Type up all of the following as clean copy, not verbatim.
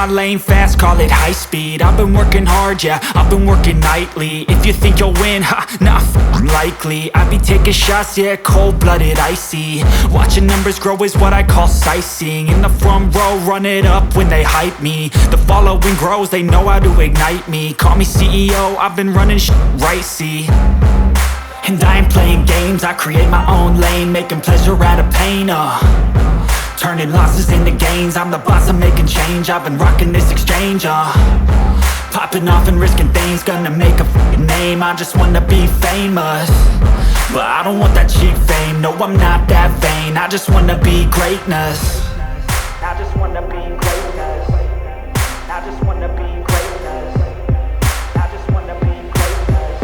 lane fast, call it high speed. I've been working hard, yeah, I've been working nightly. If you think you'll win, ha, not likely. I be taking shots, yeah, cold-blooded, icy. Watching numbers grow is what I call sightseeing. In the front row, run it up when they hype me. The following grows, they know how to ignite me. Call me CEO, I've been running right, see. And I ain't playing games, I create my own lane, making pleasure out of pain, turning losses into gains. I'm the boss, I'm making change. I've been rocking this exchange, popping off and risking things. Gonna make a f***ing name. I just wanna be famous, but I don't want that cheap fame. No, I'm not that vain. I just wanna be greatness. I just wanna be greatness. I just wanna be greatness. I just wanna be greatness.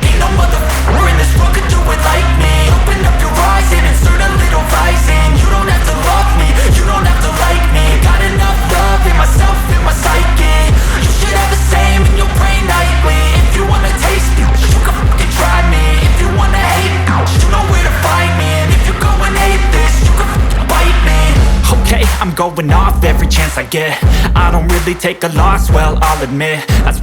Ain't no motherfucker in this world could do it like me. Open up your eyes and insert a little rising. You don't have to love me, you don't have to like me. Got enough love in myself, in my psyche. You should have the same in your brain nightly. If you wanna taste me, you can fucking try me. If you wanna hate me, you know where to find me. And if you go and hate this, you can fucking bite me. Okay, I'm going off every chance I get. I don't really take a loss, well, I'll admit. That's why